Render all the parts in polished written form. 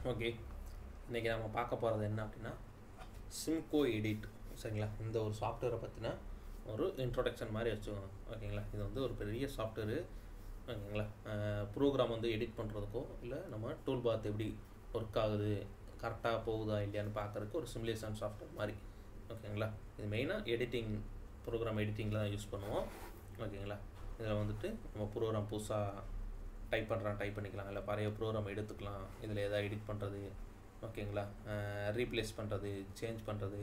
Okay, இன்றைக்கி நம்ம பார்க்க போகிறது என்ன அப்படின்னா சிம்கோ எடிட். சரிங்களா, இந்த ஒரு சாஃப்ட்வேரை பற்றின ஒரு இன்ட்ரோடக்ஷன் மாதிரி வச்சுக்கோங்க. ஓகேங்களா, இது வந்து ஒரு பெரிய சாஃப்ட்வேரு. ஓகேங்களா, ப்ரோக்ராம் வந்து எடிட் பண்ணுறதுக்கோ இல்லை நம்ம டூல் பாத் எப்படி ஒர்க் ஆகுது, கரெக்டாக போகுதா இல்லையான்னு பார்க்குறதுக்கு ஒரு சிமுலேஷன் சாஃப்ட்வேர் மாதிரி. ஓகேங்களா, இது மெயினாக எடிட்டிங், ப்ரோக்ராம் எடிட்டிங்கில் தான் யூஸ் பண்ணுவோம். ஓகேங்களா, இதில் வந்துட்டு நம்ம ப்ரோக்ராம் புதுசாக டைப் பண்ணிக்கலாம், இல்லை பழைய ப்ரோக்ராம் எடுத்துக்கலாம், இதில் எதாவது எடிட் பண்ணுறது. ஓகேங்களா, ரீப்ளேஸ் பண்ணுறது, சேஞ்ச் பண்ணுறது,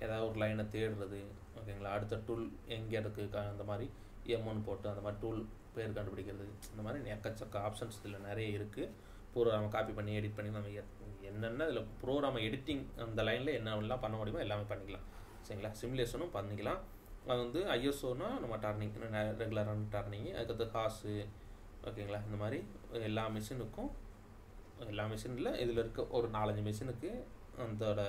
ஏதாவது ஒரு லைனை தேடுறது. ஓகேங்களா, அடுத்த டூல் எங்கே இருக்குது அந்த மாதிரி எம்ஒன்னு போட்டு அந்த மாதிரி டூல் பேர் கண்டுபிடிக்கிறது. இந்த மாதிரி எக்கச்சக்க ஆப்ஷன்ஸ் இதில் நிறைய இருக்குது. ப்ரோக்ராமை காப்பி பண்ணி எடிட் பண்ணி நம்ம என்னென்ன இதில் ப்ரோக்ராமை எடிட்டிங் அந்த லைனில் என்னெல்லாம் பண்ண முடியுமோ எல்லாமே பண்ணிக்கலாம். சரிங்களா, சிமுலேஷனும் பண்ணிக்கலாம். அது வந்து ஐஎஸ்ஓனா நம்ம டர்னிங், ரெகுலரான டர்னிங், அதுக்கடுத்து ஹாஸு. ஓகேங்களா, இந்த மாதிரி எல்லா மிஷினுக்கும், எல்லா மிஷினில் இதில் இருக்க ஒரு 4-5 மிஷினுக்கு அதோட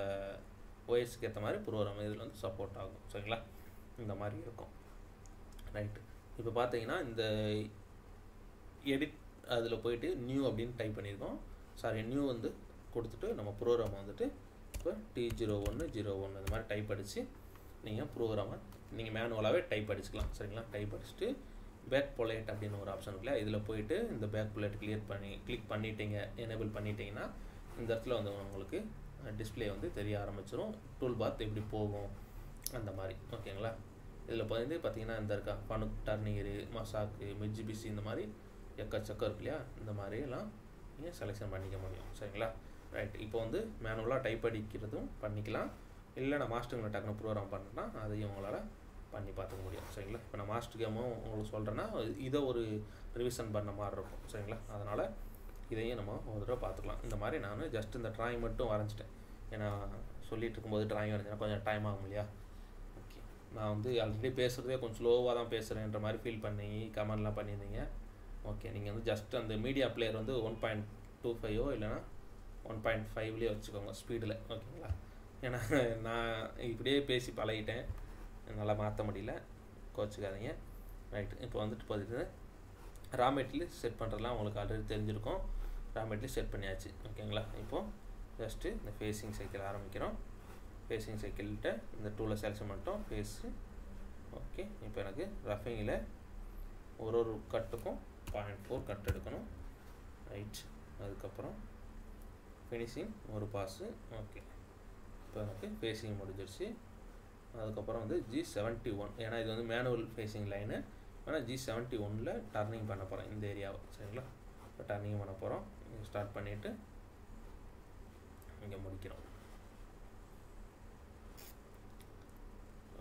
ஓஎஸ்க்கு ஏற்ற மாதிரி ப்ரோக்ராம் இதில் வந்து சப்போர்ட் ஆகும். சரிங்களா, இந்த மாதிரி இருக்கும். ரைட்டு, இப்போ பார்த்தீங்கன்னா இந்த எடிட் அதில் போயிட்டு நியூ அப்படின்னு டைப் பண்ணியிருக்கோம். நியூ வந்து கொடுத்துட்டு நம்ம ப்ரோக்ராமை வந்துட்டு இப்போ T0101 இந்த மாதிரி டைப் அடித்து நீங்கள் ப்ரோக்ராமை நீங்கள் மேனுவலாகவே டைப் அடிச்சுக்கலாம். சரிங்களா, டைப் அடிச்சுட்டு பேக் பொலேட் அப்படின்னு ஒரு ஆப்ஷன் இருக்குல்ல, இதில் போயிட்டு இந்த பேக் பொலேட் கிளிக் பண்ணிட்டீங்க, எனேபிள் பண்ணிட்டீங்கன்னா இந்த இடத்துல வந்து உங்களுக்கு டிஸ்பிளே வந்து தெரிய ஆரம்பிச்சிடும், டூல் பாத் எப்படி போகும் அந்த மாதிரி. ஓகேங்களா, இதில் வந்து பார்த்தீங்கன்னா இந்த இருக்கா பனுக், டர்னியரு, மசாக்கு, மிட்ஜிபிசி, இந்த மாதிரி எக்கச்சக்கம் இருக்கு இல்லையா, இந்த மாதிரியெல்லாம் நீங்கள் செலெக்ஷன் பண்ணிக்க முடியும். சரிங்களா, ரைட். இப்போ வந்து மேனுவலாக டைப் அடிக்கிறதும் பண்ணிக்கலாம், இல்லை நான் மாஸ்டரில் டக்குனு ப்ரோக்ராம் பண்ணேன்னா அதையும் உங்களால் பண்ணி பார்த்துக்க முடியும். சரிங்களா, இப்போ நான் மாஸ்டர் கேமும் உங்களுக்கு சொல்கிறேன்னா இதை ஒரு ரிவிஷன் பண்ண மாதிரி இருக்கும். சரிங்களா, அதனால் இதையும் நம்ம ஒரு தடவை பார்த்துக்கலாம். இந்த மாதிரி நான் ஜஸ்ட் இந்த ட்ராயிங் மட்டும் வரைஞ்சிட்டேன். ஏன்னா சொல்லிகிட்டு இருக்கும்போது ட்ராயிங் வரைஞ்சினா கொஞ்சம் டைம் ஆகும் இல்லையா. ஓகே, நான் வந்து ஆல்ரெடி பேசுகிறதே கொஞ்சம் ஸ்லோவாக தான் பேசுகிறேன்ற மாதிரி ஃபீல் பண்ணி கமெண்ட்லாம் பண்ணியிருந்தீங்க. ஓகே, நீங்கள் வந்து ஜஸ்ட் அந்த மீடியா பிளேயர் வந்து 1.25 இல்லைனா 1.5 வச்சுக்கோங்க ஸ்பீடில். ஓகேங்களா, ஏன்னா நான் இப்படியே பேசி பழகிட்டேன், நல்லா மாற்ற முடியல, கோச்சிக்காதீங்க. ரைட்டு, இப்போ வந்துட்டு பார்த்துட்டு ரா மெட்டீரியல் செட் பண்ணுறதுலாம் உங்களுக்கு ஆல்ரெடி தெரிஞ்சிருக்கும். ரா மெட்டீரியல் செட் பண்ணியாச்சு. ஓகேங்களா, இப்போது ஜஸ்ட்டு இந்த ஃபேஸிங் சைக்கிள் ஆரம்பிக்கிறோம். ஃபேஸிங் சைக்கிள்கிட்ட இந்த டூலை செலக்ஷன் பண்ணிட்டோம், ஃபேஸு. ஓகே, இப்போ எனக்கு ரஃபிங்கில் ஒரு கட்டுக்கும் 0.4 கட் எடுக்கணும். ரைட், அதுக்கப்புறம் ஃபினிஷிங் ஒரு பாஸு. ஓகே, இப்போ எனக்கு ஃபேஸிங் முடிஞ்சிருச்சு. அதுக்கப்புறம் வந்து G71, ஏன்னா இது வந்து மேனுவல் ஃபேஸிங் லைனு, ஆனால் G71 டர்னிங் பண்ண போகிறேன் இந்த ஏரியாவை. சரிங்களா, இப்போ டர்னிங் பண்ண போகிறோம். இங்கே ஸ்டார்ட் பண்ணிவிட்டு இங்கே முடிக்கிறோம்.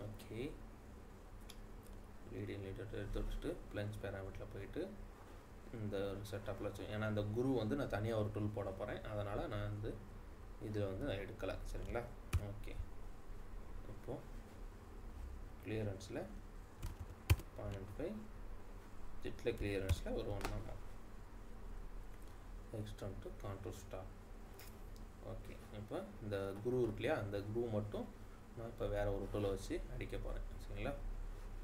ஓகே, லீடிங் லீடர் எடுத்து வச்சுட்டு பிளன்ஸ் பேராமீட்டரில் போயிட்டு இந்த ஒரு செட்டப்பில் வச்சு, ஏன்னா அந்த குரு வந்து நான் தனியாக ஒரு டூல் போட போகிறேன், அதனால் நான் வந்து இதில் வந்து நான் எடுக்கலை. சரிங்களா, ஓகே. இப்போது கிளியரன்ஸில் 0.5, ஜெட்டில் கிளியரன்ஸில் ஒரு 1 mm, extern to contour stop. Okay, இப்போ இந்த குரு இருக்கு இல்லையா, அந்த குரு மட்டும் நான் இப்போ வேறு ஒரு டூலை வச்சு அடிக்க போகிறேன். சரிங்களா,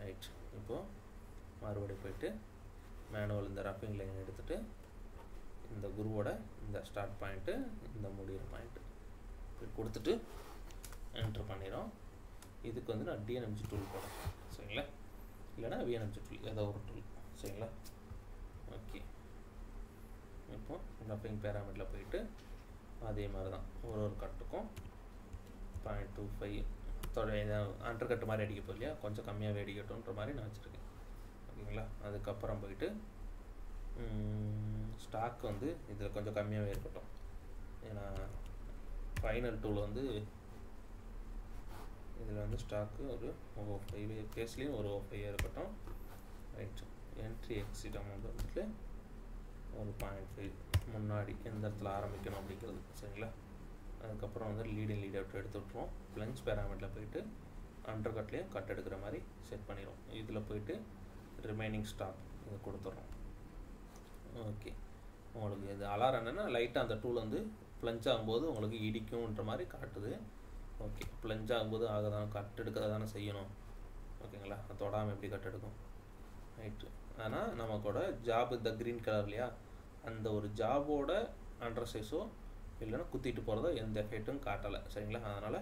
ரைட். இப்போது மறுபடியும் போய்ட்டு மேனுவல் இந்த ரஃபிங் லைன் எடுத்துகிட்டு இந்த குருவோட இந்த ஸ்டார்ட் பாயிண்ட்டு, இந்த முடிகிற பாயிண்ட்டு இப்படி கொடுத்துட்டு என்ட்ரு பண்ணிடும். இதுக்கு வந்து நான் டிஎன்எம்ஜி டூல் போடுறேன். சரிங்களா, இல்லைனா விஎன்எம்ஜி டூல், ஏதோ ஒரு டூல். சரிங்களா, ஓகே. இப்போது ரஃபிங் பேராமீட்டரில் போயிட்டு அதே மாதிரி தான் ஒரு கட்டுக்கும் 0.25 அண்டர் கட்டு மாதிரி அடிக்க போகலையா, கொஞ்சம் கம்மியாகவே அடிக்கட்டும்ன்ற மாதிரி நான் வச்சுருக்கேன். ஓகேங்களா, அதுக்கப்புறம் போயிட்டு ஸ்டாக் வந்து இதில் கொஞ்சம் கம்மியாகவே இருக்கட்டும், ஏன்னா ஃபைனல் டூல் வந்து இதில் வந்து ஸ்டாக்கு ஒரு 5 கேஸ்லேயும் ஒரு 5 இருக்கட்டும். ரைட், என்ட்ரி எக்ஸிட் அமௌண்ட் வந்துட்டு ஒரு 0.5 முன்னாடி எந்த இடத்துல ஆரம்பிக்கணும் அப்படிங்கிறது. சரிங்களா, அதுக்கப்புறம் வந்து லீடிங் லீட் அவுட் எடுத்து விட்ருவோம். பிளன்ஸ் பேராமீட்டரில் போயிட்டு அண்டர் கட்லேயும் கட் எடுக்கிற மாதிரி செட் பண்ணிடுவோம். இதில் போயிட்டு ரிமைனிங் ஸ்டாப் இதை கொடுத்துட்றோம். ஓகே, உங்களுக்கு இது அலாரம் என்னென்னா லைட்டாக அந்த டூல் வந்து ப்ளஞ்ச் ஆகும்போது உங்களுக்கு இடிக்கும்ன்ற மாதிரி காட்டுது. ஓகே, ப்ளஞ்ச் ஆகும்போது ஆகதான் கட் எடுக்க தானே செய்யணும். ஓகேங்களா, தொடாமல் எப்படி கட் எடுக்கும். ரைட்டு, ஆனால் நமக்கோட ஜாப் இந்த க்ரீன் கலர் இல்லையா, அந்த ஒரு ஜாபோட அண்டர் சைஸோ இல்லைன்னா குத்திட்டு போகிறதோ எந்த எஃபெக்ட்டும் காட்டலை சரிங்களா. அதனால்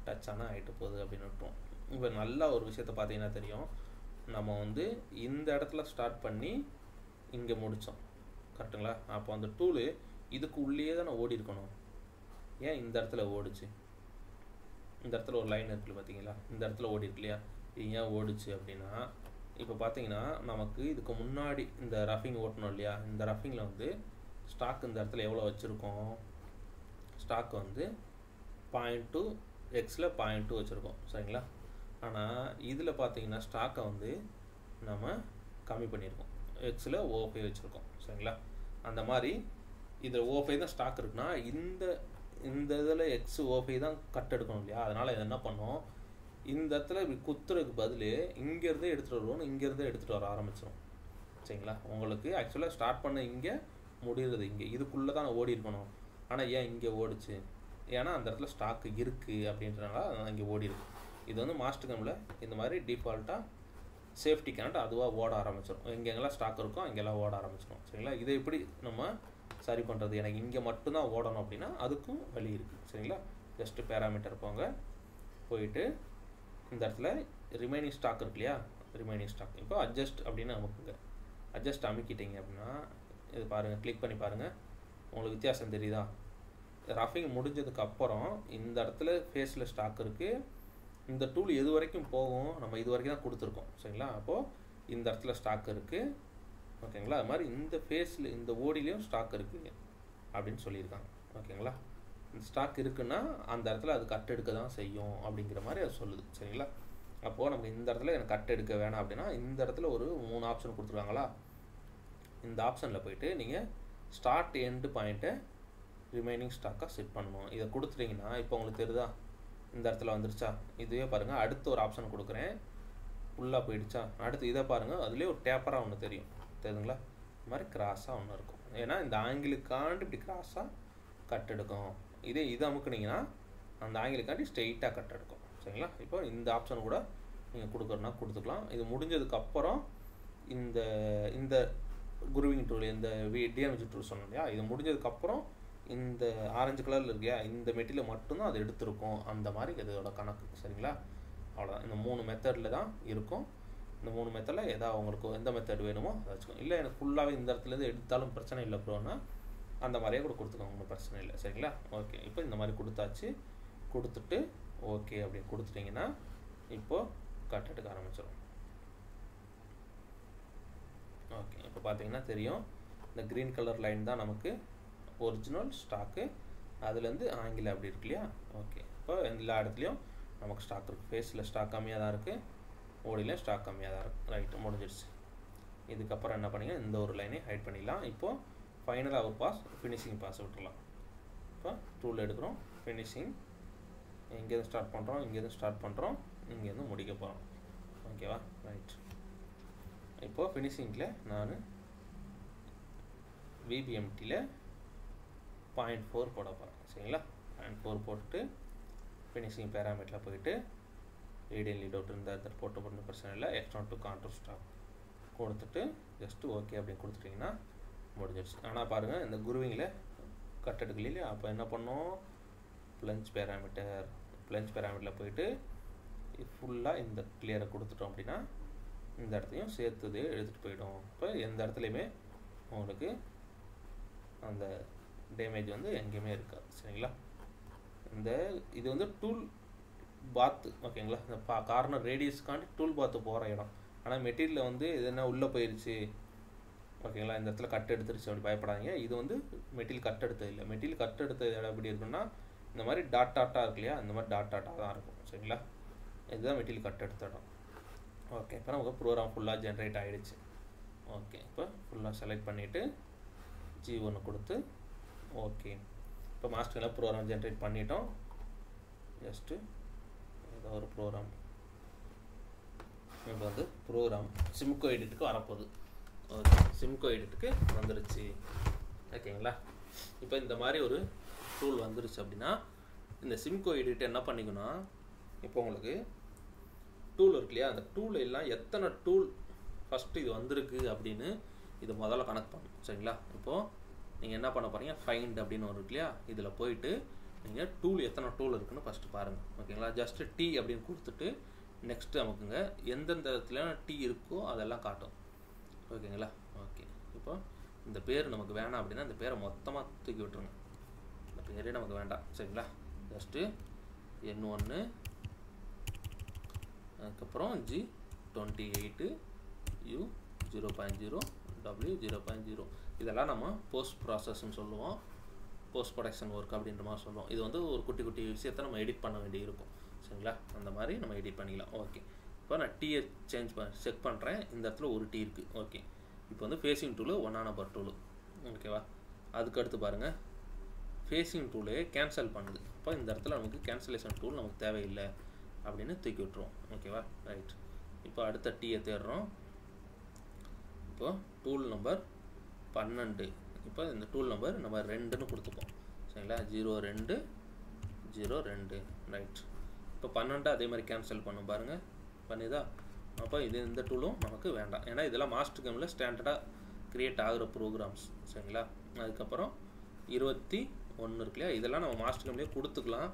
டச் ஆனால் ஆகிட்டு போகுது அப்படின்னு விட்டோம். இப்போ நல்லா ஒரு விஷயத்த பார்த்தீங்கன்னா தெரியும், நம்ம வந்து இந்த இடத்துல ஸ்டார்ட் பண்ணி இங்கே முடித்தோம் கரெக்டுங்களா. அப்போ அந்த டூலு இதுக்கு உள்ளே தான் நான் ஓடி இருக்கணும். ஏன் இந்த இடத்துல ஓடிச்சு? இந்த இடத்துல ஒரு லைன் இருக்குல்ல பார்த்தீங்களா, இந்த இடத்துல ஓடி இருக்கு இல்லையா, இது ஏன் ஓடிச்சு அப்படின்னா, இப்போ பார்த்தீங்கன்னா நமக்கு இதுக்கு முன்னாடி இந்த ரஃபிங் ஓட்டணும் இல்லையா, இந்த ரஃபிங்கில் வந்து ஸ்டாக் இந்த இடத்துல எவ்வளோ வச்சுருக்கோம், ஸ்டாக் வந்து 0.2 எக்ஸில் 0.2 வச்சுருக்கோம் சரிங்களா. ஆனால் இதில் பார்த்தீங்கன்னா ஸ்டாக்கை வந்து நம்ம கம்மி பண்ணியிருக்கோம், எக்ஸில் O5 வச்சுருக்கோம் சரிங்களா. அந்த மாதிரி இதில் O5 தான் ஸ்டாக் இருக்குன்னா இந்த இதில் எக்ஸ் O5 தான் கட் எடுக்கணும் இல்லையா. அதனால் இது என்ன பண்ணோம், இந்த இடத்துல இப்படி குத்துறதுக்கு பதில் இங்கேருந்தே எடுத்துகிட்டு வருவோம், இங்கேருந்தே எடுத்துகிட்டு வர ஆரம்பிச்சிடும் சரிங்களா. உங்களுக்கு ஆக்சுவலாக ஸ்டார்ட் பண்ண இங்கே முடிகிறது இங்கே, இதுக்குள்ளே தான் ஓடி இருக்கணும். ஆனால் ஏன் இங்கே ஓடிச்சு, ஏன்னா அந்த இடத்துல ஸ்டாக்கு இருக்குது அப்படின்றனால இங்கே ஓடி இருக்கு. இது வந்து மாஸ்டர் கம்மில் இந்த மாதிரி டிஃபால்ட்டாக சேஃப்டி கனெக்ட் அதுவாக ஓட ஆரம்பிச்சிடும், எங்கெங்கெல்லாம் ஸ்டாக் இருக்கோ அங்கெல்லாம் ஓட ஆரம்பிச்சிடும் சரிங்களா. இதை எப்படி நம்ம சரி பண்ணுறது, எனக்கு இங்கே மட்டும்தான் ஓடணும் அப்படின்னா அதுக்கும் வழி இருக்குது சரிங்களா. ஜஸ்ட்டு பேராமீட்டர் போயிட்டு இந்த இடத்துல ரிமைனிங் ஸ்டாக் இருக்கு இல்லையா, ரிமைனிங் ஸ்டாக் இப்போ அட்ஜஸ்ட் அப்படின்னு அமுக்குங்க. அட்ஜஸ்ட் அமுக்கிட்டீங்க அப்படின்னா இது பாருங்கள், கிளிக் பண்ணி பாருங்கள், உங்களுக்கு வித்தியாசம் தெரியுதா. ரஃபிங் முடிஞ்சதுக்கப்புறம் இந்த இடத்துல ஃபேஸில் ஸ்டாக் இருக்குது, இந்த டூல் எது வரைக்கும் போகும், நம்ம இது வரைக்கும் தான் கொடுத்துருக்கோம் சரிங்களா. அப்போது இந்த இடத்துல ஸ்டாக் இருக்குது ஓகேங்களா. அது மாதிரி இந்த ஃபேஸில் இந்த ஓடிலையும் ஸ்டாக் இருக்குது அப்படின்னு சொல்லியிருக்காங்க ஓகேங்களா. இந்த ஸ்டாக் இருக்குன்னா அந்த இடத்துல அது கட் எடுக்க தான் செய்யும் அப்படிங்கிற மாதிரி அது சொல்லுது சரிங்களா. அப்போது நம்ம இந்த இடத்துல எனக்கு கட் எடுக்க வேணாம் அப்படின்னா இந்த இடத்துல ஒரு 3 ஆப்ஷன் கொடுத்துருக்காங்களா, இந்த ஆப்ஷனில் போயிட்டு நீங்கள் ஸ்டார்ட் எண்டு பாயிண்ட்டை ரிமைனிங் ஸ்டாக்காக செட் பண்ணணும். இதை கொடுத்துட்டிங்கன்னா இப்போ உங்களுக்கு தெரியுதா, இந்த இடத்துல வந்துருச்சா. இதுவே பாருங்கள், அடுத்த ஒரு ஆப்ஷன் கொடுக்குறேன், ஃபுல்லாக போயிடுச்சா. அடுத்து இதை பாருங்கள், அதுலேயே ஒரு டேப்பராக ஒன்று தெரியுதுங்களா, இந்த மாதிரி கிராஸாக ஒன்று இருக்கும். ஏன்னா இந்த ஆங்கிலுக்காண்டி இப்படி கிராஸாக கட் எடுக்கும். இதை அமுக்குனிங்கன்னா அந்த ஆங்கிலுக்காண்டி ஸ்ட்ரெயிட்டாக கட் எடுக்கும் சரிங்களா. இப்போ இந்த ஆப்ஷன் கூட நீங்கள் கொடுக்குறனா கொடுத்துக்கலாம். இது முடிஞ்சதுக்கப்புறம் இந்த குருவிங் டூல், இந்த டிஎம்ஜி டூல் சொன்னோம் இல்லையா, இது முடிஞ்சதுக்கப்புறம் இந்த ஆரஞ்சு கலரில் இருக்கியா இந்த மெட்டீரியல் மட்டும்தான் அது எடுத்துருக்கும், அந்த மாதிரி இதோட கணக்கு சரிங்களா. அவ்வளோதான், இந்த 3 மெத்தடில் தான் இருக்கும். இந்த 3 மெத்தடில் ஏதாவது உங்களுக்கு எந்த மெத்தட் வேணுமோ அதை வச்சுக்கோங்க. இல்லை எனக்கு ஃபுல்லாகவே இந்த இடத்துலேருந்து எடுத்தாலும் பிரச்சனை இல்லை ப்ரோன்னா அந்த மாதிரியே கூட கொடுத்துக்கோங்க, ஒன்றும் பிரச்சனை இல்லை சரிங்களா. ஓகே, இப்போ இந்த மாதிரி கொடுத்தாச்சு. கொடுத்துட்டு ஓகே அப்படின்னு கொடுத்துட்டிங்கன்னா இப்போது கட் எடுக்க ஆரம்பிச்சிடும். ஓகே, இப்போ பார்த்தீங்கன்னா தெரியும், இந்த க்ரீன் கலர் லைன் தான் நமக்கு ஒரிஜினல் ஸ்டாக்கு, அதுலேருந்து ஆங்கில அப்படி இருக்கு இல்லையா. ஓகே, இப்போ எல்லா இடத்துலையும் நமக்கு ஸ்டாக் இருக்குது, ஃபேஸில் ஸ்டாக் கம்மியாக தான் இருக்குது, ஓடிலையும் ஸ்டாக் கம்மியாக தான் இருக்குது. ரைட்டு, முடிஞ்சிடுச்சு. இதுக்கப்புறம் என்ன பண்ணிங்க, இந்த ஒரு லைனை ஹைட் பண்ணிடலாம். இப்போது ஃபைனலாக ஒரு பாஸ், ஃபினிஷிங் பாஸ் விட்டுடலாம். இப்போ டூல் எடுக்கிறோம், ஃபினிஷிங் இங்கேருந்து ஸ்டார்ட் பண்ணுறோம், இங்கேருந்து ஸ்டார்ட் பண்ணுறோம், இங்கேருந்து முடிக்க போகிறோம் ஓகேவா. ரைட், இப்போது ஃபினிஷிங்கில் நான் விபிஎம்டியில் 0.4 போட போகிறேன் சரிங்களா. 0.4 போட்டுட்டு ஃபினிஷிங் பேராமீட்டரில் போயிட்டு ரேடியல் லீட் அவுட் இந்த இடத்துல போட்டு பிரச்சனை இல்லை, எக்ஸ்ட்ரான் டு கான்ட்ரோல் ஸ்டாப் கொடுத்துட்டு ஜஸ்ட்டு ஓகே அப்படின்னு கொடுத்துட்டிங்கன்னா முடிஞ்சிடுச்சு. ஆனால் பாருங்கள், இந்த குருவிங்கில் கட் எடுக்கல இல்லையா, அப்போ என்ன பண்ணோம், ப்ளஞ்ச் பேராமீட்டரில் போயிட்டு ஃபுல்லாக இந்த கிளியரை கொடுத்துட்டோம் அப்படின்னா இந்த இடத்தையும் சேர்த்துது எடுத்துகிட்டு போயிடும். இப்போ எந்த இடத்துலையுமே உங்களுக்கு அந்த டேமேஜ் வந்து எங்கேயுமே இருக்காது சரிங்களா. இது வந்து டூல் பாத்து ஓகேங்களா, இந்த கார்னர் ரேடியஸ்க்காண்டி டூல் பாத்து போகிற இடம். ஆனால் மெட்டீரியலில் வந்து இது என்ன உள்ளே போயிடுச்சு ஓகேங்களா, இந்த இடத்துல கட் எடுத்துருச்சு அப்படி பயப்படாதீங்க. இது வந்து மெட்டீரியல் கட் எடுத்தது இல்லை. மெட்டீரியல் கட் எடுத்த இடம் எப்படி இருக்குன்னா இந்த மாதிரி டாட்டாக இருக்கு இல்லையா, இந்த மாதிரி டாட்டாக தான் இருக்கும் சரிங்களா. இதுதான் மெட்டீரியல் கட் எடுத்த இடம். ஓகே, இப்போ நமக்கு ப்ரோக்ராம் ஃபுல்லாக ஜென்ரேட் ஆகிடுச்சு. ஓகே, இப்போ ஃபுல்லாக செலக்ட் பண்ணிவிட்டு G1 கொடுத்து ஓகே, இப்போ மாஸ்டரில் ப்ரோக்ராம் ஜென்ரேட் பண்ணிட்டோம். ஜஸ்ட்டு ஏதோ ஒரு ப்ரோக்ராம், இப்போ வந்து ப்ரோக்ராம் சிம்கோ எடிட்டுக்கு வரப்போகுது. ஓகே, சிம்கோ எடிட்டுக்கு வந்துருச்சு ஓகேங்களா. இப்போ இந்த மாதிரி ஒரு டூல் வந்துருச்சு அப்படின்னா இந்த சிம்கோ எடிட் என்ன பண்ணிக்கணும், இப்போ உங்களுக்கு டூல் இருக்கு இல்லையா, அந்த டூல் எல்லாம் எத்தனை டூல் ஃபஸ்ட்டு இது வந்திருக்கு அப்படின்னு இது முதல்ல கனெக்ட் பண்ணணும் சரிங்களா. இப்போது நீங்கள் என்ன பண்ண போகிறீங்க, ஃபைண்ட் அப்படின்னு ஒரு இருக்கு இல்லையா, இதில் போயிட்டு நீங்கள் டூல் எத்தனை டூல் இருக்குன்னு ஃபஸ்ட்டு பாருங்கள். ஓகேங்களா, ஜஸ்ட்டு டி அப்படின்னு கொடுத்துட்டு நெக்ஸ்ட்டு நமக்குங்க எந்தெந்த இடத்துல டி இருக்கோ அதெல்லாம் காட்டும். ஓகேங்களா, ஓகே. இப்போ இந்த பேர் நமக்கு வேணாம் அப்படின்னா இந்த பேரை மொத்தமாக தூக்கி விட்டுருங்க. இந்த பேரே நமக்கு வேண்டாம். சரிங்களா, ஜஸ்ட்டு N1 அதுக்கப்புறம் G28 U 0.0 W 0.0 இதெல்லாம் நம்ம போஸ்ட் ப்ராசஸ்ன்னு சொல்லுவோம், போஸ்ட் ப்ரொடக்ஷன் ஒர்க் அப்படின்ற மாதிரி சொல்லுவோம். இது வந்து ஒரு குட்டி குட்டி விஷயத்தை நம்ம எடிட் பண்ண வேண்டி இருக்கும். சரிங்களா, அந்த மாதிரி நம்ம எடிட் பண்ணிக்கலாம். ஓகே, இப்போ நான் டீயை செக் பண்ணுறேன். இந்த இடத்துல ஒரு டீ இருக்குது. ஓகே, இப்போ வந்து ஃபேஸிங் டூலு 1 நம்பர் டூலு. ஓகேவா, அதுக்கடுத்து பாருங்கள் ஃபேஸிங் டூலே கேன்சல் பண்ணுது. அப்போ இந்த இடத்துல நமக்கு கேன்சலேஷன் டூல் நமக்கு தேவையில்லை அப்படின்னு தூக்கி விட்டுருவோம். ஓகேவா, ரைட். இப்போ அடுத்த டீயை தேடுறோம். இப்போ டூல் நம்பர் 12. இப்போ இந்த டூல் நம்பர் நம்ம 2ன்னு கொடுத்துப்போம். சரிங்களா, 0202 ரைட். இப்போ 12 அதே மாதிரி கேன்சல் பண்ணும் பாருங்கள், பண்ணிதா. அப்போ இந்த டூலும் நமக்கு வேண்டாம், ஏன்னா இதெல்லாம் மாஸ்டர் கேமில் ஸ்டாண்டர்டாக க்ரியேட் ஆகிற ப்ரோக்ராம்ஸ். சரிங்களா, அதுக்கப்புறம் 21 இருக்கு இல்லையா, இதெல்லாம் நம்ம மாஸ்டர் கேம்லேயே கொடுத்துக்கலாம்.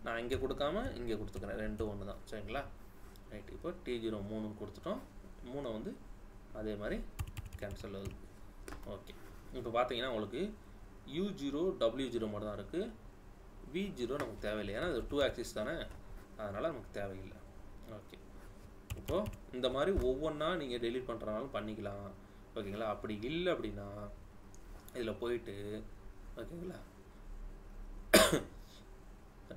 நான் இங்கே கொடுக்காம இங்கே கொடுத்துக்கிறேன், 2 1 தான். சரிங்களா, ரைட். இப்போ T03 கொடுத்துட்டோம். 3 வந்து அதே மாதிரி கேன்சல் ஆகுது. ஓகே, இப்போ பார்த்தீங்கன்னா உங்களுக்கு U0 W0 மட்டும் தான் இருக்குது. V0 நமக்கு தேவையில்லை, ஏன்னா இது 2 ஆக்சிஸ் தானே, அதனால் நமக்கு தேவையில்லை. ஓகே, இப்போது இந்த மாதிரி ஒவ்வொன்றா நீங்கள் டெலீட் பண்ணுறனாலும் பண்ணிக்கலாம். ஓகேங்களா, அப்படி இல்லை அப்படின்னா இதில் போயிட்டு ஓகேங்களா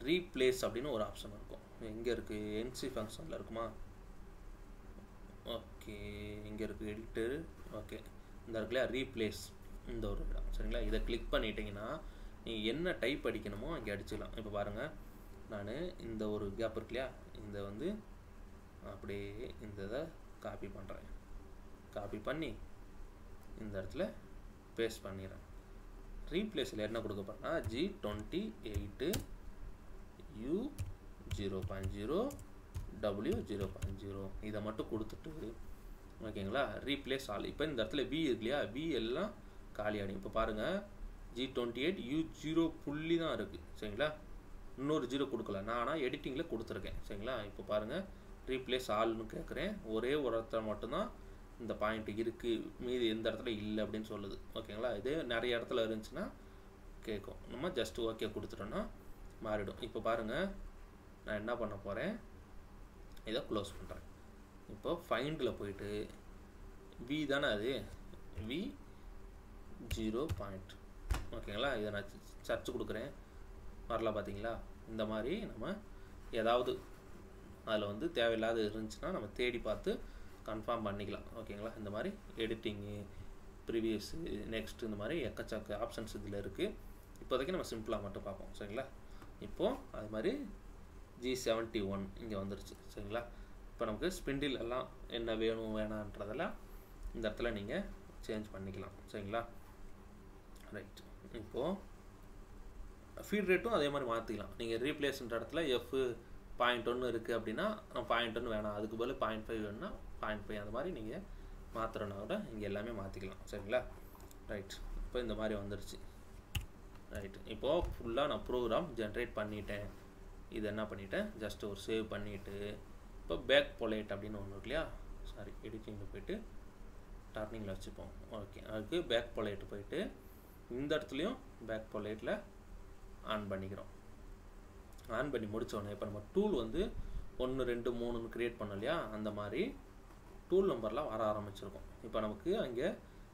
ரீப்ளேஸ் அப்படின்னு ஒரு ஆப்ஷன் இருக்கும். எங்கே இருக்குது, NC ஃபங்க்ஷனில் இருக்குமா? ஓகே, இங்கே இருக்குது எடிட்டர். ஓகே, இந்த இருக்குல்லையா ரீப்ளேஸ், இந்த ஒரு இடம். சரிங்களா, இதை கிளிக் பண்ணிட்டீங்கன்னா நீங்கள் என்ன டைப் அடிக்கணுமோ அங்கே அடிச்சுக்கலாம். இப்போ பாருங்கள், நான் இந்த ஒரு கேப் இருக்கு இல்லையா, இந்த வந்து அப்படியே இந்த இதை காப்பி பண்ணுறேன். காப்பி பண்ணி இந்த இடத்துல பேஸ்ட் பண்ணிடுறேன். ரீப்ளேஸில் என்ன கொடுக்க போகிறேன்னா G28 U 0.0 W 0.0 இதை மட்டும் கொடுத்துட்டு ஓகேங்களா, ரீப்ளேஸ் ஆல். இப்போ இந்த இடத்துல V இருக்கு இல்லையா, V எல்லாம் காலியாகும். இப்போ பாருங்கள் G28 U 0 புள்ளி தான் இருக்குது. சரிங்களா, இன்னொரு 0 கொடுக்கல, நான் ஆனால் எடிட்டிங்கில் கொடுத்துருக்கேன். சரிங்களா, இப்போ பாருங்கள் ரீப்ளேஸ் ஆல்னு கேட்குறேன். ஒரே ஒரு இடத்துல மட்டும்தான் இந்த பாயிண்ட் இருக்குது, மீதி எந்த இடத்துல இல்லை அப்படின்னு சொல்லுது. ஓகேங்களா, இது நிறைய இடத்துல இருந்துச்சுன்னா கேட்கும். நம்ம ஜஸ்ட் ஓகே கொடுத்துட்டோன்னா மாறிடும். இப்போ பாருங்கள் நான் என்ன பண்ண போகிறேன், இதை க்ளோஸ் பண்ணுறேன். இப்போ ஃபைண்டில் போயிட்டு V தானே அது, V 0 பாயிண்ட். ஓகேங்களா, இதை நான் சர்ச் கொடுக்குறேன், வரல பார்த்தீங்களா. இந்த மாதிரி நம்ம ஏதாவது அதில் வந்து தேவையில்லாத இருந்துச்சுன்னா நம்ம தேடி பார்த்து கன்ஃபார்ம் பண்ணிக்கலாம். ஓகேங்களா, இந்த மாதிரி எடிட்டிங்கு, ப்ரிவியஸு, நெக்ஸ்ட் இந்த மாதிரி எக்கச்சக்க ஆப்ஷன்ஸ் இதில் இருக்குது. இப்போதைக்கு நம்ம சிம்பிளாக மட்டும் பார்ப்போம். சரிங்களா, இப்போது அது மாதிரி G71 இங்கே வந்துருச்சு. சரிங்களா, இப்போ நமக்கு ஸ்பிண்டில் எல்லாம் என்ன வேணும் வேணான்றதெல்லாம் இந்த இடத்துல நீங்கள் சேஞ்ச் பண்ணிக்கலாம். சரிங்களா, ரைட். இப்போது ஃபீட் ரேட்டும் அதே மாதிரி மாற்றிக்கலாம். நீங்கள் ரீப்ளேஸ்ன்ற இடத்துல F.1 இருக்குது அப்படின்னா 0.1 வேணாம், அதுக்கு பதில் 0.5 வேணும்னா 0.5 அந்த மாதிரி நீங்கள் மாற்றுறனா கூட இங்கே எல்லாமே மாற்றிக்கலாம். சரிங்களா, ரைட். இப்போ இந்த மாதிரி வந்துருச்சு. ரைட், இப்போது ஃபுல்லாக நான் ப்ரோக்ராம் ஜென்ரேட் பண்ணிட்டேன். இது என்ன பண்ணிட்டேன், ஜஸ்ட் ஒரு சேவ் பண்ணிவிட்டு இப்போ பேக் பொலைட் அப்படின்னு ஒன்று இருக்கு இல்லையா, சாரி எடிட்டிங்கில் போய்ட்டு டர்னிங்கில் வச்சுப்போம். ஓகே, அதுக்கு பேக் பொலைட் போயிட்டு இந்த இடத்துலையும் பேக் பொலைட்டில் ஆன் பண்ணிக்கிறோம். ஆன் பண்ணி முடித்தோடனே இப்போ நம்ம டூல் வந்து 1 2 3ன்னு க்ரியேட் பண்ணோம் இல்லையா, அந்த மாதிரி டூல் நம்பர்லாம் வர ஆரம்பிச்சிருக்கும். இப்போ நமக்கு அங்கே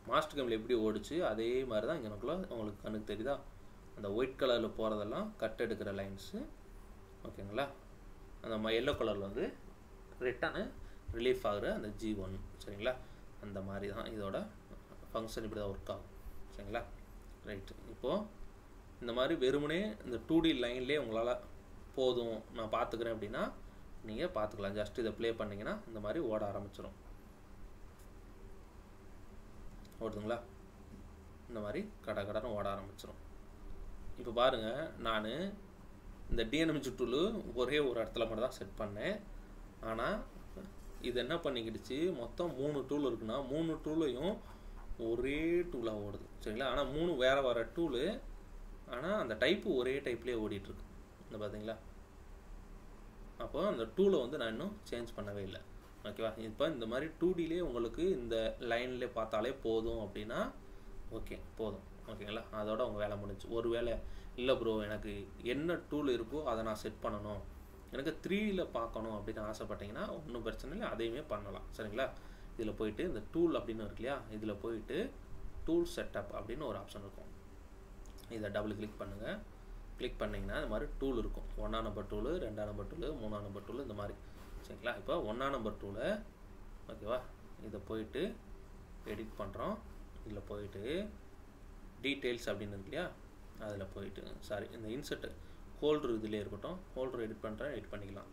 மாஸ்டர் கேமில் எப்படி ஓடிச்சு அதே மாதிரி தான் இங்கே எனக்குள்ள உங்களுக்கு கண்ணுக்கு தெரியுதா, அந்த ஒயிட் கலரில் போகிறதெல்லாம் கட் எடுக்கிற லைன்ஸு. ஓகேங்களா, அந்த எல்லோ கலரில் வந்து ரிட்டனு ரிலீஃப் ஆகிற அந்த G1. சரிங்களா, அந்த மாதிரி தான் இதோட ஃபங்க்ஷன் இப்படி தான் ஒர்க் ஆகும். சரிங்களா, ரைட்டு. இப்போது இந்த மாதிரி வெறுமனே இந்த 2D லைன்லேயே உங்களால் போதும் நான் பார்த்துக்கிறேன் அப்படின்னா நீங்கள் பார்த்துக்கலாம். ஜஸ்ட் இதை ப்ளே பண்ணிங்கன்னா இந்த மாதிரி ஓட ஆரம்பிச்சிடும். ஓடுதுங்களா, இந்த மாதிரி கடன்னு ஓட ஆரம்பிச்சிடும். இப்போ பாருங்கள், நான் இந்த DNMG டூலு ஒரே ஒரு இடத்துல மட்டும் தான் செட் பண்ணேன். ஆனால் இது என்ன பண்ணிக்கிடுச்சு, மொத்தம் 3 டூல் இருக்குன்னா 3 டூலையும் ஒரே டூலாக ஓடுது சரிங்களா. ஆனால் 3 வேறு வேறு டூலு, ஆனால் அந்த டைப்பு ஒரே டைப்லேயே ஓடிட்டுருக்கு. இந்த பார்த்தீங்களா, அப்போ அந்த டூலை வந்து நான் இன்னும் சேஞ்ச் பண்ணவே இல்லை. ஓகேவா, இப்போ இந்த மாதிரி 2Dலே உங்களுக்கு இந்த லைன்லேயே பார்த்தாலே போதும் அப்படின்னா ஓகே போதும். ஓகேங்களா, அதோட உங்கள் வேலை முடிஞ்சு. ஒரு வேலை இல்லை ப்ரோ எனக்கு என்ன டூல் இருக்கோ அதை நான் செட் பண்ணணும், எனக்கு 3Dயில் பார்க்கணும் அப்படின்னு ஆசைப்பட்டீங்கன்னா ஒன்றும் பிரச்சனை இல்லை, அதையுமே பண்ணலாம் சரிங்களா. இதில் போயிட்டு இந்த டூல் அப்படின்னு இருக்கு இல்லையா, இதில் போயிட்டு டூல் செட்டப் அப்படின்னு ஒரு ஆப்ஷன் இருக்கும். இதை டபுள் கிளிக் பண்ணுங்கள். கிளிக் பண்ணிங்கன்னா இந்த மாதிரி டூல் இருக்கும். 1ஆம் நம்பர் டூலு, 2ஆம் நம்பர் டூலு, 3ஆம் நம்பர் டூலு, இந்த மாதிரி சரிங்களா. இப்போ 1ஆம் நம்பர் டூலை ஓகேவா, இதை போயிட்டு எடிட் பண்ணுறோம். இதில் போயிட்டு டீட்டெயில்ஸ் அப்படின்னு இருக்கு இல்லையா, அதில் போயிட்டு சாரி இந்த இன்சர்ட் ஹோல்டர் இதிலே இருக்கட்டும். ஹோல்டர் எடிட் பண்ணுறேன், எடிட் பண்ணிக்கலாம்.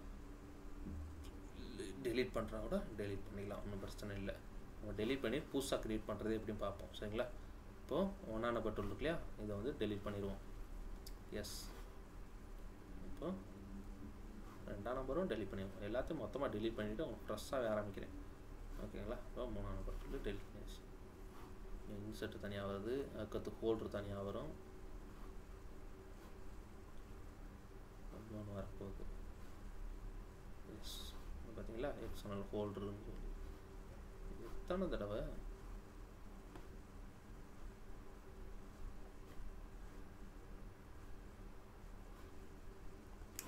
டெலீட் பண்ணுறா கூட டெலீட் பண்ணிக்கலாம், ஒன்றும் பிரச்சனை இல்லை. நம்ம டெலீட் பண்ணி புதுசாக க்ரியேட் பண்ணுறது எப்படின்னு பார்ப்போம் சரிங்களா. இப்போது 1ஆம் நம்பர் டூல் இருக்கு இல்லையா, இதை வந்து டெலீட் பண்ணிடுவோம். எஸ், இப்போ 2ஆம் நம்பரும் டெலீட் பண்ணிடுவோம். எல்லாத்தையும் மொத்தமாக டெலீட் பண்ணிவிட்டு அவங்க ஃப்ரெஷ்ஷாக ஆரம்பிக்கிறேன். ஓகேங்களா, இப்போ 3ஆம் நம்பர் டூல் டெலீட் பண்ணிடுச்சு. இன்சர்ட் தனியாக வருது, அதுக்கடுத்து ஹோல்டர் தனியாக வரும். ஒன்று வரப்போகுது. எஸ், பார்த்தீங்களா எக்ஸ்டர்னல் ஹோல்டருன்னு சொல்லி எத்தனை தடவை.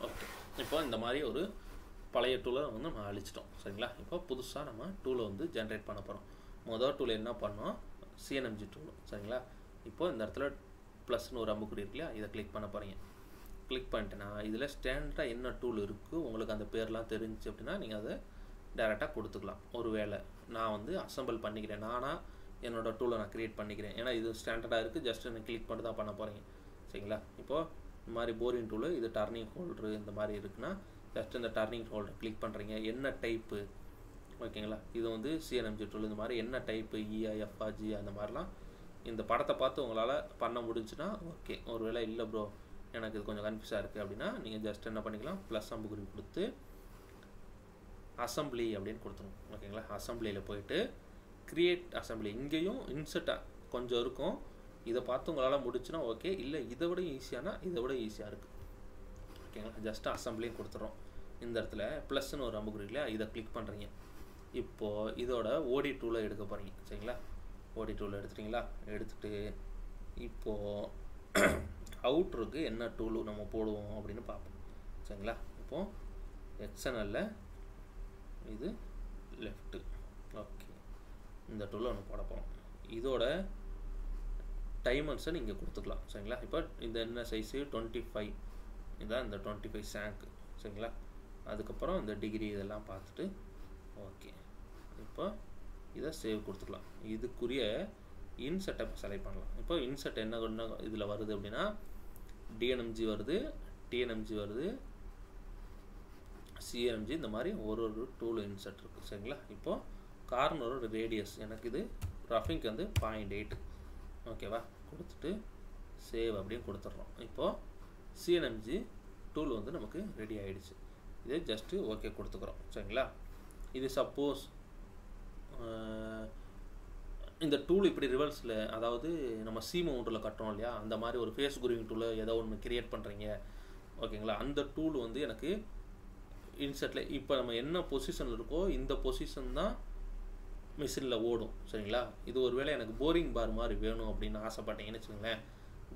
ஓகே, இப்போ இந்த மாதிரி ஒரு பழைய டூலை வந்து நம்ம அழிச்சிட்டோம் சரிங்களா. இப்போ புதுசாக நம்ம டூலை வந்து ஜென்ரேட் பண்ண போகிறோம். மொதல் டூல் என்ன பண்ணோம், சிஎன்எம்ஜி டூல் சரிங்களா. இப்போ இந்த இடத்துல ப்ளஸ்னு ஒரு அம்புக்குறி இருக்கு இல்லையா, இதை கிளிக் பண்ண போகிறீங்க. கிளிக் பண்ணிட்டேன்னா இதில் ஸ்டாண்டர்டாக என்ன டூல் இருக்குது உங்களுக்கு அந்த பேர்லாம் தெரிஞ்சு அப்படின்னா நீங்கள் அதை டேரெக்டாக கொடுத்துக்கலாம். ஒரு வேளை நான் வந்து அசம்பிள் பண்ணிக்கிறேன், நானாக என்னோடய டூலை நான் க்ரியேட் பண்ணிக்கிறேன், ஏன்னா இது ஸ்டாண்டர்டாக இருக்குது, ஜஸ்ட் எனக்கு கிளிக் பண்ணி தான் பண்ண போகிறீங்க சரிங்களா. இப்போது இந்த மாதிரி போரிங் டூலு, இது டர்னிங் ஹோல்டரு இந்த மாதிரி இருக்குன்னா ஜஸ்ட் இந்த டர்னிங் ஹோல்டர் கிளிக் பண்ணுறீங்க. என்ன டைப்பு ஓகேங்களா, இது வந்து சிஎன்எம்ஜி டூல், இந்த மாதிரி என்ன டைப்பு இஆ எஃப்ஆ ஜி அந்த மாதிரிலாம் இந்த படத்தை பார்த்து உங்களால் பண்ண முடிஞ்சுன்னா ஓகே. ஒரு வேளை இல்லை ப்ரோ எனக்கு இது கொஞ்சம் கன்ஃபியூஸாக இருக்குது அப்படின்னா நீங்கள் ஜஸ்ட் என்ன பண்ணிக்கலாம், ப்ளஸ் அம்புக்குறி கொடுத்து அசம்பிளி அப்படின்னு கொடுத்துருவோம். ஓகேங்களா, அசம்பிளியில் போயிட்டு க்ரியேட் அசம்பிளி, இங்கேயும் இன்சர்ட்டாக கொஞ்சம் இருக்கும், இதை பார்த்து உங்களால் முடிச்சுன்னா ஓகே, இல்லை இதை விட ஈஸியானா இதை விட ஈஸியாக இருக்குது. ஓகேங்களா, ஜஸ்ட்டு அசம்பிளியும் கொடுத்துட்றோம். இந்த இடத்துல ப்ளஸ்ன்னு ஒரு அம்புக்குறி இல்லையா, இதை கிளிக் பண்ணுறீங்க. இப்போது இதோட ஓடி டூலை எடுக்க போகிறீங்க சரிங்களா. ஓடி டூலை எடுத்துட்டிங்களா, எடுத்துகிட்டு இப்போது அவுட்ருக்கு என்ன டூலு நம்ம போடுவோம் அப்படின்னு பார்ப்போம் சரிங்களா. இப்போது எக்ஸ்டர்னலில் இது லெஃப்ட்டு ஓகே, இந்த டூலை ஒன்று போட போகிறோம். இதோட டைமன்ஸை நீங்கள் கொடுத்துக்கலாம் சரிங்களா. இப்போ இந்த என்ன சைஸு 25, இதுதான் இந்த 25 சாங்க்கு சரிங்களா. அதுக்கப்புறம் இந்த டிகிரி இதெல்லாம் பார்த்துட்டு ஓகே, இப்போ இதை சேவ் கொடுத்துக்கலாம். இதுக்குரிய இன்செட்டை செலக்ட் பண்ணலாம். இப்போ இன்செட் என்ன இதில் வருது அப்படின்னா டிஎன்எம்ஜி வருது, டிஎன்எம்ஜி வருது, சிஎன்எம்ஜி, இந்த மாதிரி ஒரு டூல் இன்செட் இருக்குது சரிங்களா. இப்போது கார்னரோட ரேடியஸ் எனக்கு இது ரஃபிங்க்கு வந்து 0.8 ஓகேவா, கொடுத்துட்டு சேவ் அப்படின்னு கொடுத்துட்றோம். இப்போது சிஎன்எம்ஜி டூல் வந்து நமக்கு ரெடி ஆகிடுச்சு. இது ஜஸ்ட்டு ஓகே கொடுத்துக்கிறோம் சரிங்களா. இது சப்போஸ் இந்த டூல் இப்படி ரிவர்ஸில், அதாவது நம்ம சி மவுண்டில் கட்டுறோம் இல்லையா, அந்த மாதிரி ஒரு ஃபேஸ் குரூவிங் டூலை ஏதோ ஒன்று கிரியேட் பண்ணுறீங்க ஓகேங்களா. அந்த டூல் வந்து எனக்கு இன்செட்டில் இப்போ நம்ம என்ன பொசிஷன் இருக்கோ இந்த பொசிஷன் தான் மிஷினில் ஓடும் சரிங்களா. இது ஒரு வேளை எனக்கு போரிங் பார் மாதிரி வேணும் அப்படின்னு ஆசைப்பட்டீங்கன்னு வச்சுக்கோங்களேன்,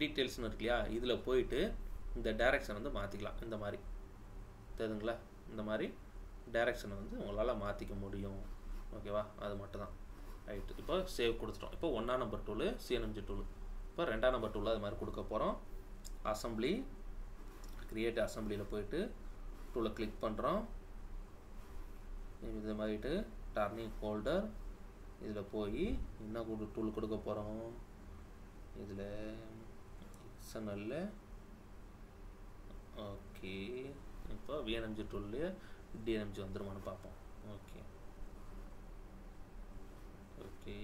டீட்டெயில்ஸ்னு இருக்கு இல்லையா, இதில் போயிட்டு இந்த டைரக்ஷன் வந்து மாற்றிக்கலாம். இந்த மாதிரி தெரியுதுங்களா, இந்த மாதிரி டைரக்ஷனை வந்து உங்களால் மாற்றிக்க முடியும் ஓகேவா, அது மட்டும் தான் ரைட்டு. இப்போ சேவ் கொடுத்துட்டோம். இப்போ 1ஆம் நம்பர் டூலு சிஎன்எம்ஜி டூலு. இப்போ 2ஆம் நம்பர் டூலில் அது மாதிரி கொடுக்க போகிறோம். அசம்பிளி க்ரியேட் அசம்பிளியில் போயிட்டு டூலை கிளிக் பண்ணுறோம். இது மாதிரிட்டு டர்னிங் ஹோல்டர், இதில் போய் என்ன டூல் கொடுக்க போகிறோம், இதில் எக்ஸ்என்எல்ல ஓகே. இப்போ விஎன்எம்ஜி டூல்லையே டிஎன்எம்ஜி வந்துருமான்னு பார்ப்போம். Okay okay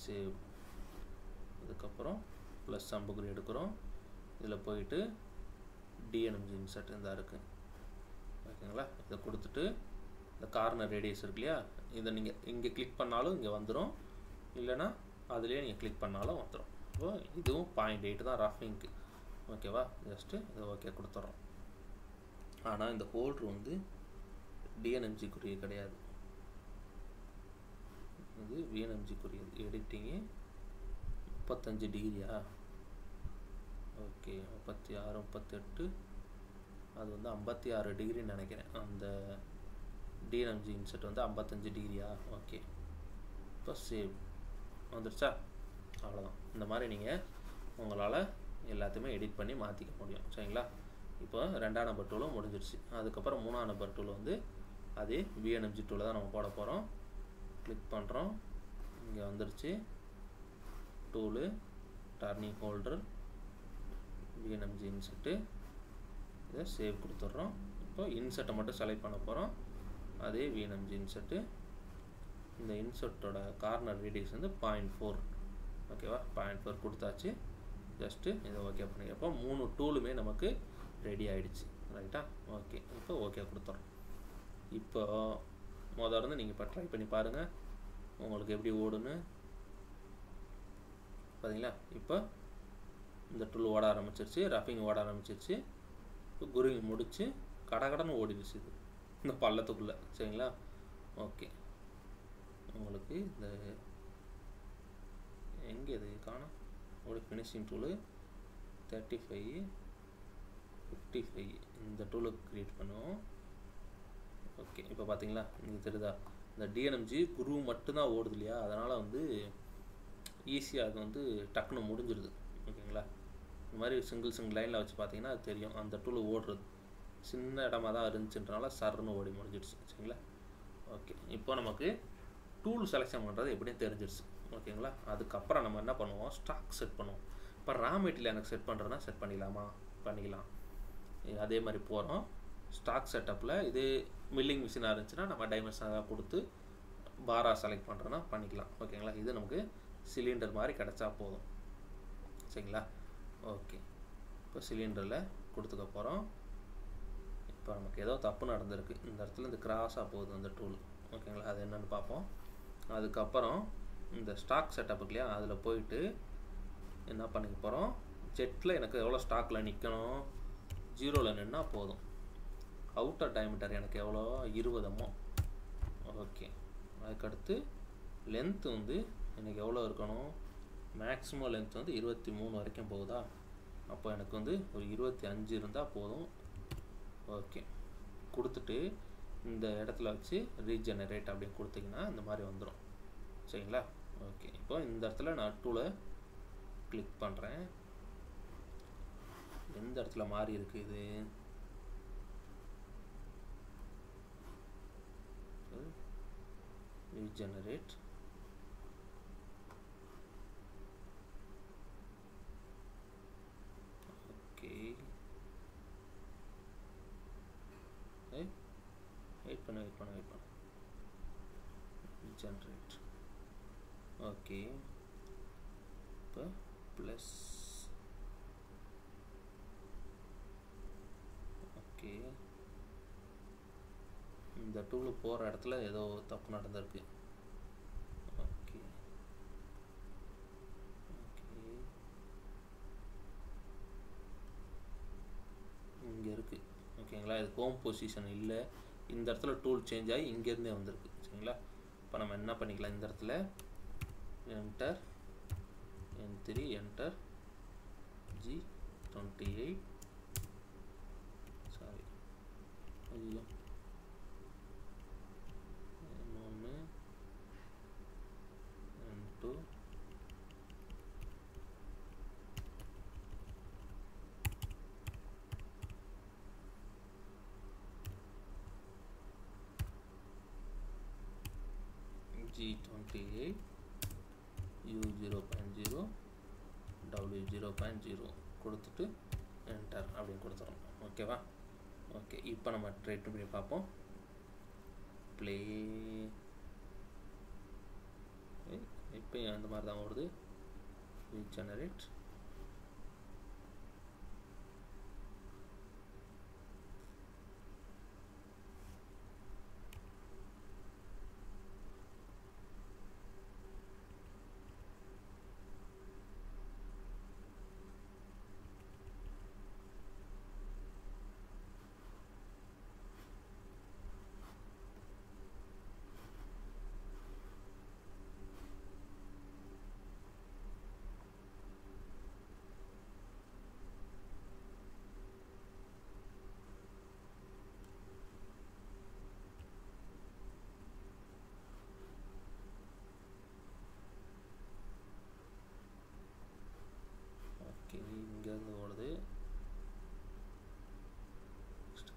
save. இதுக்கப்புறம் ப்ளஸ் அம்புக்குறி எடுக்கிறோம். இதில் போயிட்டு டிஎன்எம்ஜி இன்சர்ட் இருந்தால் இருக்குது ஓகேங்களா. இதை கொடுத்துட்டு இந்த கார்னர் ரேடியஸ் இருக்கு இல்லையா, இதை நீங்கள் இங்கே கிளிக் பண்ணாலும் இங்கே வந்துடும், இல்லைன்னா அதுலேயே நீங்கள் கிளிக் பண்ணாலும் வந்துடும். இப்போ இதுவும் 0.8 தான் ரஃபிங்க்கு. ஓகேவா, ஜஸ்ட்டு இது ஓகே கொடுத்துட்றோம். ஆனால் இந்த ஹோல்ட்ரு வந்து டிஎன்எம்ஜிக்குரியது கிடையாது, இது விஎன்எம்ஜிக்குரியது. எடிட்டிங்கு 35 டிகிரியா? ஓகே, 36 38, அது வந்து 56 டிகிரின்னு நினைக்கிறேன். அந்த டிஎன்எம்ஜி இன்செட் வந்து 55 டிகிரியா? ஓகே, இப்போ சேவ் வந்துடுச்சா? அவ்வளோதான். இந்த மாதிரி நீங்கள் உங்களால் எல்லாத்தையுமே எடிட் பண்ணி மாற்றிக்க முடியும். சரிங்களா? இப்போ 2ஆம் நம்பர் டூலும் முடிஞ்சிடுச்சு. அதுக்கப்புறம் 3ஆம் நம்பர் டூவில் வந்து அதே விஎன்எம்ஜி டூவில் தான் நம்ம போட போகிறோம். கிளிக் பண்ணுறோம், இங்கே வந்துடுச்சு டூலு, டர்னிங் ஹோல்டர், விஎன்எம்ஜி இன்செட்டு. இதை சேவ் கொடுத்துட்றோம். இப்போ இன்செட்டை மட்டும் செலக்ட் பண்ண போகிறோம். அதே விஎன்எம்ஜி இன்செட்டு. இந்த இன்செட்டோட கார்னர் ரேடியஸ் வந்து 0.4. ஓகேவா, 0.4 கொடுத்தாச்சு. ஜஸ்ட்டு இதை ஓகே பண்ணிக்கிறப்போ 3 டூலுமே நமக்கு ரெடி ஆகிடுச்சு. ரைட்டா? ஓகே, இப்போ ஓகே கொடுத்துட்றோம். இப்போ இருந்து நீங்கள் இப்போ ட்ரை பண்ணி பாருங்கள் உங்களுக்கு எப்படி ஓடுன்னு. பார்த்தீங்களா? இப்போ இந்த டூல் ஓட ஆரம்பிச்சிருச்சு, ரஃபிங் ஓட ஆரம்பிச்சிருச்சு. இப்போ குருவி முடித்து கடகடன்னு ஓடிடுச்சு இது இந்த பள்ளத்துக்குள்ளே. சரிங்களா? ஓகே, உங்களுக்கு இந்த எங்கே இது காணும் ஒரு ஃபினிஷிங் டூலு 35 55 இந்த டூலுக்கு க்ரியேட் பண்ணுவோம். ஓகே, இப்போ பார்த்தீங்களா இங்கே தெரியுதா? இந்த டிஎன்எம்ஜி குரு மட்டும்தான் ஓடுது இல்லையா, அதனால் வந்து ஈஸியாக அது வந்து டக்குன்னு முடிஞ்சிடுது. ஓகேங்களா? இந்த மாதிரி சிங்கிள் லைனில் வச்சு பார்த்தீங்கன்னா அது தெரியும் அந்த டூலு ஓடுறது. சின்ன இடமா தான் இருந்துச்சுன்றனால சர்ன்னு ஓடி முடிஞ்சிடுச்சு. சரிங்களா? ஓகே, இப்போ நமக்கு டூல் செலெக்ஷன் பண்ணுறது எப்படின்னு தெரிஞ்சிடுச்சு. ஓகேங்களா? அதுக்கப்புறம் நம்ம என்ன பண்ணுவோம், ஸ்டாக் செட் பண்ணுவோம். இப்போ ரா மெட்டீரியல் எனக்கு செட் பண்ணுறதுனா செட் பண்ணிக்கலாமா? பண்ணிக்கலாம். அதே மாதிரி போகிறோம் ஸ்டாக் செட்டப்பில். இது மில்லிங் மிஷினாக இருந்துச்சுன்னா நம்ம டைமென்ஷனாக கொடுத்து பாராக செலக்ட் பண்ணுறோன்னா பண்ணிக்கலாம். ஓகேங்களா? இது நமக்கு சிலிண்டர் மாதிரி கிடச்சா போதும். சரிங்களா? ஓகே, இப்போ சிலிண்டரில் கொடுத்துக்க போகிறோம். இப்போ நமக்கு ஏதோ தப்பு நடந்திருக்கு, இந்த இடத்துல இந்த கிராஸாக போகுது அந்த டூல். ஓகேங்களா? அது என்னென்னு பார்ப்போம். அதுக்கப்புறம் இந்த ஸ்டாக் செட்டப்புக்கு இல்லையா, அதில் போயிட்டு என்ன பண்ணிக்க போகிறோம், ஜெட்டில் எனக்கு எவ்வளோ ஸ்டாக்கில் நிற்கணும், 0ல் நின்னா போதும். அவுட்டர் டயமீட்டர் எனக்கு எவ்வளோ, 20 mm. ஓகே, அதுக்கடுத்து லென்த்து வந்து எனக்கு எவ்வளோ இருக்கணும், மேக்ஸிமம் லென்த் வந்து 23 வரைக்கும் போகுதா, அப்போ எனக்கு வந்து ஒரு 25 இருந்தால் போதும். ஓகே, கொடுத்துட்டு இந்த இடத்துல வச்சு ரீஜெனரேட் அப்படின்னு கொடுத்தீங்கன்னா இந்த மாதிரி வந்துடும். சரிங்களா? ஓகே, இப்போ இந்த இடத்துல நான் டூலை கிளிக் பண்ணுறேன். எந்த இடத்துல மாறி இருக்குது இது, ரீஜெனரேட். ஓகே, வெயிட் பண்ண ரீஜெனரேட். ஓகே, இப்போ ப்ளஸ். ஓகே, இந்த டூலு போகிற இடத்துல ஏதோ தப்பு நடந்திருக்கு. ஓகே ஓகே, இங்கே இருக்குது. ஓகேங்களா? இது ஹோம் பொசிஷன் இல்லை, இந்த இடத்துல டூல் சேஞ்ச் ஆகி இங்கேருந்தே வந்திருக்கு. சரிங்களா? இப்போ நம்ம என்ன பண்ணிக்கலாம், இந்த இடத்துல enter N3 enter G28. Sorry, ஐயோ, N1 N2 G28 U0.0 W0.0 கொடுத்துட்டு என்டர் அப்படின்னு கொடுத்துறோம். ஓகேவா? ஓகே, இப்போ நம்ம ட்ரை பண்ணி பார்ப்போம். ப்ளே. இப்போ அந்த மாதிரி தான் ஓடுது. ரீஜெனரேட்.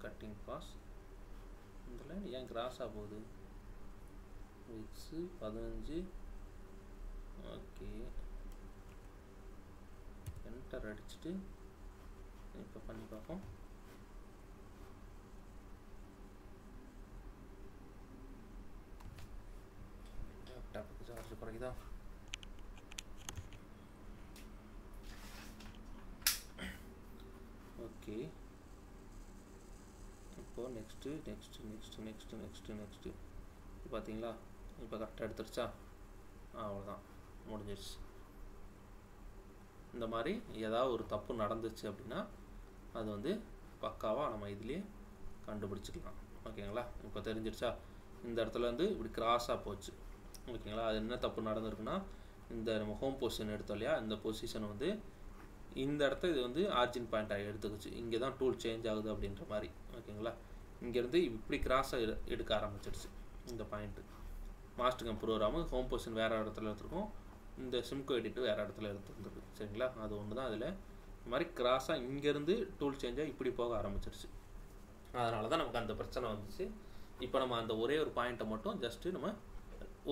Cutting pass. இந்த லைன் ஏன் கிராஸாக போகுது? விக்ஸு 15. ஓகே, என்டர் அடிச்சுட்டு இப்போ பண்ணி பார்ப்போம். லேப்டாப்புக்கு சார்ஜ் குறைக்குதா? ஓகே, இப்போது நெக்ஸ்ட்டு பார்த்தீங்களா? இப்போ கரெக்டாக எடுத்துருச்சா? அவ்வளோதான், முடிஞ்சிருச்சு. இந்த மாதிரி ஏதாவது ஒரு தப்பு நடந்துச்சு அப்படின்னா அது வந்து பக்காவாக நம்ம இதுலேயே கண்டுபிடிச்சிக்கலாம். ஓகேங்களா? இப்போ தெரிஞ்சிருச்சா? இந்த இடத்துல வந்து இப்படி கிராஸாக போச்சு. ஓகேங்களா? அது என்ன தப்பு நடந்திருக்குன்னா, இந்த நம்ம ஹோம் பொசிஷன் எடுத்தோம் இல்லையா, இந்த பொசிஷன் வந்து இந்த இடத்த இது வந்து ஆர்ஜின் பாயிண்ட்டாக எடுத்துக்கிச்சு. இங்கே தான் டூல் சேஞ்ச் ஆகுது அப்படின்ற மாதிரி. ஓகேங்களா? இங்கேருந்து இப்படி கிராஸாக எடுக்க ஆரம்பிச்சிடுச்சு இந்த point. Mastercam program home position வேறு இடத்துல எடுத்துருக்கோம், இந்த சிம்கோ எடிட்டு வேறு இடத்துல எடுத்துருந்துருக்கு. சரிங்களா? அது ஒன்று தான். அதில் இந்த மாதிரி கிராஸாக இங்கேருந்து டூல் சேஞ்சாக இப்படி போக ஆரம்பிச்சிருச்சு. அதனால தான் நமக்கு அந்த பிரச்சனை வந்துச்சு. இப்போ நம்ம அந்த ஒரே ஒரு பாயிண்ட்டை மட்டும் ஜஸ்ட்டு நம்ம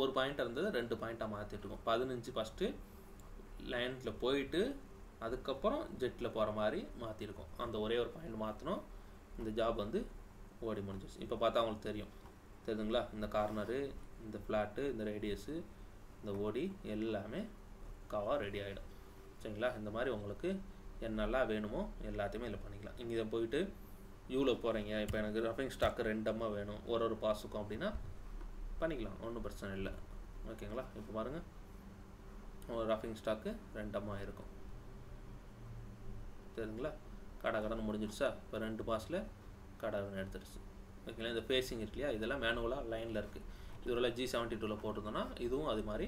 ஒரு பாயிண்ட்டாக இருந்தது 2 பாயிண்ட்டாக மாற்றிட்டுருக்கோம். 15 ஃபஸ்ட்டு லைனில் போயிட்டு அதுக்கப்புறம் ஜெட்டில் போகிற மாதிரி மாற்றிருக்கோம். அந்த ஒரே ஒரு பாயிண்ட் மாற்றினோம், இந்த ஜாப் வந்து ஓடி முடிஞ்சிச்சு. இப்போ பார்த்தா அவங்களுக்கு தெரியுதுங்களா? இந்த கார்னரு, இந்த ஃப்ளாட்டு, இந்த ரேடியஸு, இந்த ஓடி எல்லாமே பக்காவாக ரெடி ஆகிடும். சரிங்களா? இந்த மாதிரி உங்களுக்கு என்னெல்லாம் வேணுமோ எல்லாத்தையுமே இதில் பண்ணிக்கலாம். இங்கே இதை போயிட்டு யூவில் போகிறீங்க, இப்போ எனக்கு ரஃபிங் ஸ்டாக்கு 2 அம்மா வேணும் ஒரு பாஸுக்கும் அப்படின்னா பண்ணிக்கலாம், ஒன்றும் பிரச்சனை இல்லை. ஓகேங்களா? இப்போ பாருங்கள், ஒரு ரஃபிங் ஸ்டாக்கு 2 அம்மா இருக்கும். தெரியுதுங்களா? கடன் முடிஞ்சிடுச்சா? இப்போ 2 பாஸில் கடன் எடுத்துடுச்சு. ஓகேங்களா? இந்த ஃபேஸிங் இருக்கு இல்லையா, இதெல்லாம் மேனுவலாக லைனில் இருக்குது. இதில் G72 போட்டிருந்தோன்னா இதுவும் அது மாதிரி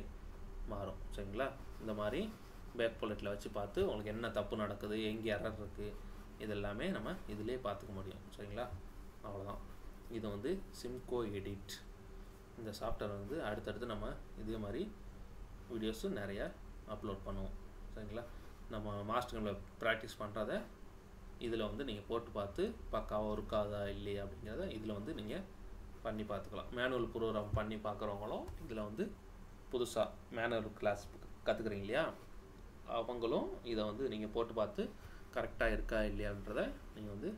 மாறும். சரிங்களா? இந்த மாதிரி பேக் புல்லட்டில் வச்சு பார்த்து உங்களுக்கு என்ன தப்பு நடக்குது, எங்கே எரர் இருக்குது, இதெல்லாமே நம்ம இதிலே பார்த்துக்க முடியும். சரிங்களா? அவ்வளோதான். இது வந்து சிம்கோ எடிட். இந்த சாஃப்ட்வேர் வந்து அடுத்தடுத்து நம்ம இதே மாதிரி வீடியோஸும் நிறையா அப்லோட் பண்ணுவோம். சரிங்களா? நம்ம மாஸ்டரில் ப்ராக்டிஸ் பண்ணுறத இதில் வந்து நீங்கள் போட்டு பார்த்து பக்காவாக இருக்காதா இல்லையா அப்படிங்கிறத இதில் வந்து நீங்கள் பண்ணி பார்த்துக்கலாம். மேனுவல் ப்ரோக்ராம் பண்ணி பார்க்குறவங்களும் இதில் வந்து புதுசாக மேனுவல் கிளாஸ் கற்றுக்குறீங்க இல்லையா, அவங்களும் இதை வந்து நீங்கள் போட்டு பார்த்து கரெக்டாக இருக்கா இல்லையான்றதை நீங்கள் வந்து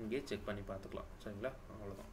இங்கே செக் பண்ணி பார்த்துக்கலாம். சரிங்களா? அவ்வளோதான்.